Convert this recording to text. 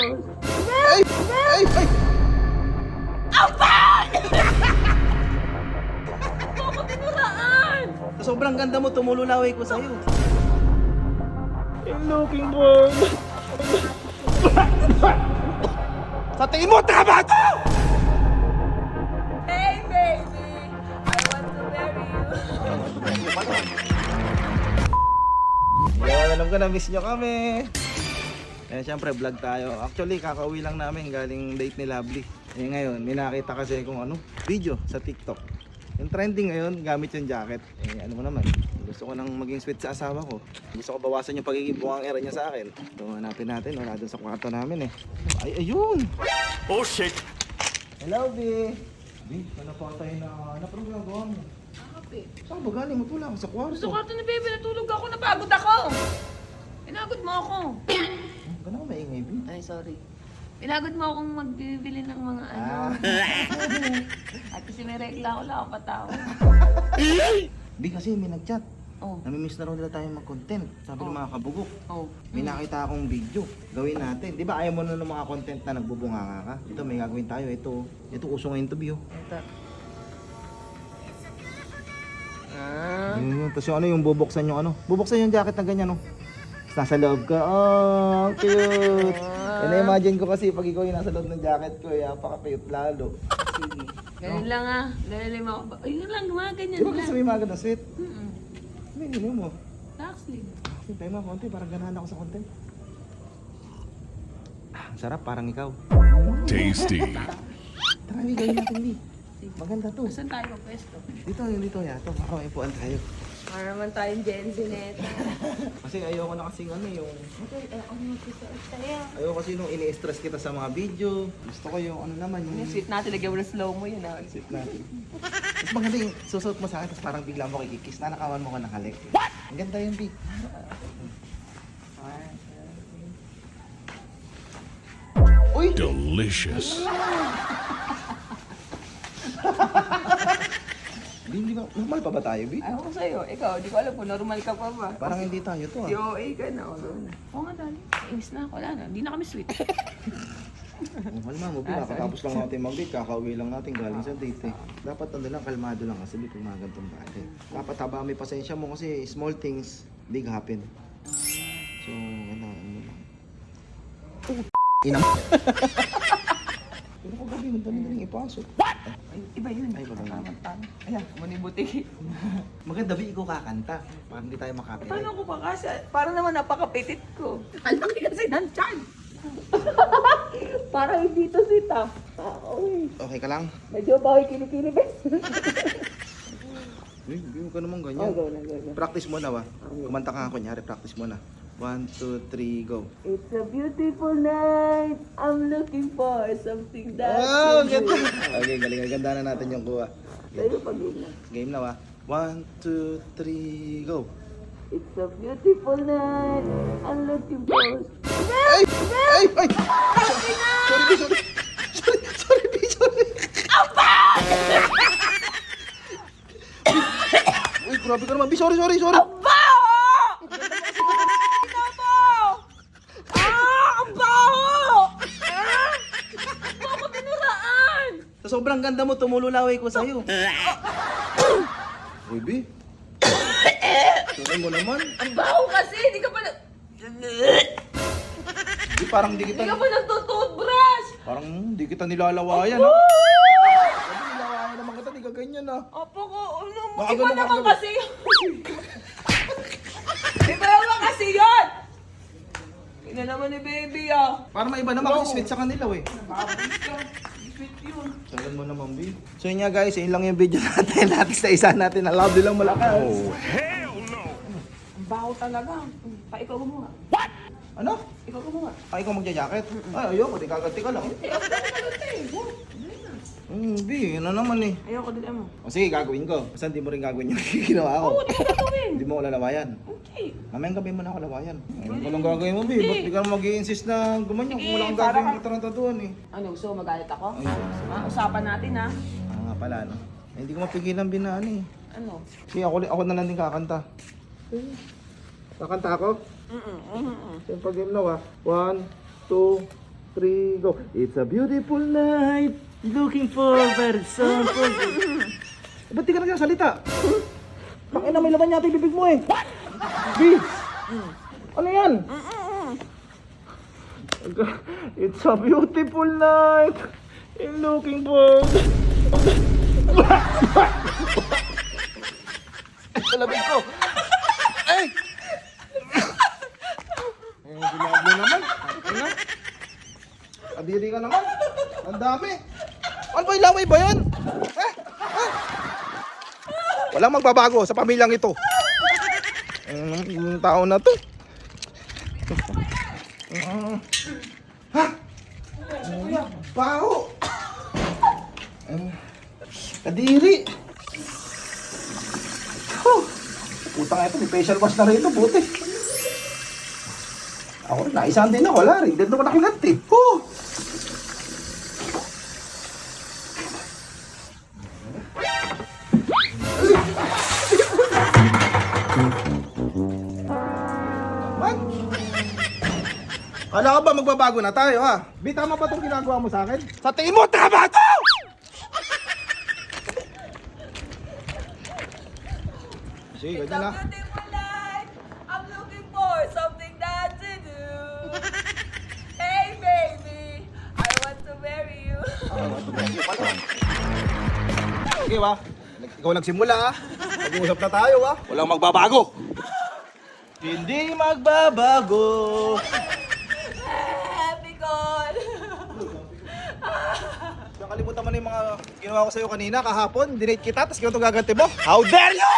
Ay! Ay! Ay! Ako tinuraan! Sa sobrang ganda mo, tumululaway ko sa'yo. I'm looking for... Sa tingin mo, tama to! Hey baby! I want to marry you. Yan, alam ko na miss nyo kami. Eh, syempre vlog tayo. Actually, kakauwi lang namin galing date ni Lovely. Eh ngayon, may nakita kasi kung ano, video sa TikTok. Yung trending ngayon, gamit yung jacket. Eh ano mo naman, gusto ko nang maging sweet sa asawa ko. Gusto ko bawasan yung pagiging buwang-era niya sa akin. So hanapin natin, wala dun sa kwarto namin eh. Ay, ayun! Oh shit! Hello, B! B, ano pa tayo na hanap? Anong ginagawa mo? Kape. Saan ba galing? Matula ako sa kwarto. Sa kwarto ni baby, natulog ako, napagod ako. Pinagod mo ako. Gano'n ka maingay, B? Ay, sorry. Pinagod mo akong magbibili ng mga ano. At kasi may regla ko lang ako patawa. B, kasi may nag-chat. Oh. Namimiss na raw nila tayo mag-content. Sabi ng mga kabugok. Oh. May nakita akong video. Gawin natin. Di ba ayaw mo na ng mga content na nagbubunganga ka? Ito, may gagawin tayo. Ito uso ngayon to, B. Ito. Tapos yung ano, yung bubuksan yung ano. Bubuksan yung jacket na ganyan, no? Tapos nasa loob ka. Oh, cute! Ina-imagine ko kasi pag ikaw yung nasa loob ng jacket ko, apaka-cute lalo. Sige. Ganun lang ah. Ganun lang ako. Ayun lang, gumaganyan Di ba lang. kasi may mga ganun sweet? Mm-mm. May gino mo. Relaxing. Hintay mo konti, parang ganahan ako sa content. Ang sarap, parang ikaw. Tasty. Tara, Lee, gawin natin, Lee. Maganda to. Saan tayo pa pwesto? Dito, yato. Baka may puan tayo. Para naman tayong Gen Z neto. Kasi ayoko na kasing ano yung... Okay, ako magsusuot tayo. Ayoko kasi nung ini-stress kita sa mga video. Gusto ko yung ano naman, yung... Yung sweet natin, lagyan mo na slow mo yun ah. Sweet natin. Tapos maganda yung susuot mo sa akin, tapos parang bigla mo kikikis. Nanakawan mo ko ng halik. What? Ang ganda yung beat. Uy! Delicious. Hindi ba, normal pa ba tayo, B? Ayaw ko sa'yo. Ikaw, di ko alam kung normal ka pa ba. Parang hindi tayo to, ah. DOA ka na. Oo nga, dali. Inis na ako. Wala na. Hindi na kami sweet. Kalma mo, B. Kakatapos lang natin mag-date. Kakauwi lang natin galing sa date, eh. Dapat ano lang, kalmado lang kasi B, pag mga ganitong bagay. Dapat haba may pasensya mo kasi small things, big happen. So, ano lang. Ina. Pero kung gabi, madali na rin ipasok. Ay, iba yun. Ay, iba yun. Tama. Ayan, manibuti. Maganda, B, ikaw kakanta. Para hindi tayo makapit. Paano ko pa kasi? Para naman napakapitit ko. Ang laki kasi ng chan. Para hindi to sita. Okay. Okay ka lang? Medyo bawi kilikili ba? Hindi ka naman ganyan. Go na, go na. Practice mo na ba? Kumanta ka nga kunyari, practice mo na. 1, 2, 3, go. It's a beautiful night. I'm looking for something that Oh, you ganda. do. Okay, galing. Ganda na natin yung kuha. Tayo pag na. Game na ba? 1, 2, 3, go. It's a beautiful night. I'm looking for... Ay! Ay! Ay! Sorry, B, sorry. Uy, grabe ka naman, B. Sorry. Aba! Ang baho! Ako tinuraan! Sa sobrang ganda mo, tumululaway ko sa'yo. Uy, B. Sorry mo naman. Ang baho kasi! Hindi ka pa na... Di, parang di kita... Hindi ka pa nagtutoothbrush! Parang di kita nilalawayan, ha? Sabi, nilawayan naman kita, di ka ganyan, ha? Opo ko, ano, Baka iba ganun naman ka- kasi yun! Iba naman kasi yun! Ina naman ni baby ah! Para maiba naman kasi sweet sa kanila, eh. Bakit ka? Sweet yun! Sagan mo naman, B. So yun nga guys, yun lang yung video natin. Natin sa isa natin. Love lang malakas. Oh, hell no. Ang baho talaga. Pa ikaw gumawa. Ano? Ikaw gumawa. Ay, ikaw magja-jacket? Ay, ayoko. Di kaganti ka lang. Eh, ako na nalunti. B, yun na naman eh. Ayoko din mo. O sige, gagawin ko. Basta hindi mo rin gagawin yung ginawa ko. Oo, di ko gagawin. Hindi mo ko lalawayan. Okay. Mamayang gabi mo na ako lawayan. Ayun ko lang gagawin mo, B. Ba't di ka naman mag-i-insist na gumanyan? Kung wala kang para gagawin, ka- matarantaduhan eh. Ano, gusto mo magalit ako? Ay, Usapan natin ha. nga pala, no? Eh, hindi ko mapigilan binaan eh. Ano? Sige, ako na lang din kakanta. Kakanta ako? Mm-mm. Yung pag-game na 1, 2, 3, go. It's a beautiful night. Looking for person. Ba't di ka nagsasalita? Pakina, may laman yata yung bibig mo eh. What? B! Ano yan? It's a beautiful night. I'm looking for... Salabig ko. Ay! Ginablo naman. Ano? Kadiri ka naman. Ang dami. Ano ba ilaway ba yan? Walang magbabago sa pamilyang ito. Yung tao na to. Ha? Baho. Kadiri. Putang ito, may facial wash na rin ito, buti. Ako, naisahan din na, wala rin. Dito ko nakilat eh. Man! Kala ka ba magbabago na tayo ha? Bi, tama ba itong ginagawa mo sa akin? Sa tingin mo, tama to! Sige, ganyan na. Beautiful life. I'm looking for something that to do. Hey baby, I want to marry you. Sige ba? Ikaw nagsimula ha? Mag-uusap na tayo ha? Walang magbabago. Hindi magbabago. Happy God. Nakalimutan mo na yung mga ginawa ko sa'yo kanina kahapon. Dinate kita, tapos gano'n gaganti mo. How dare you!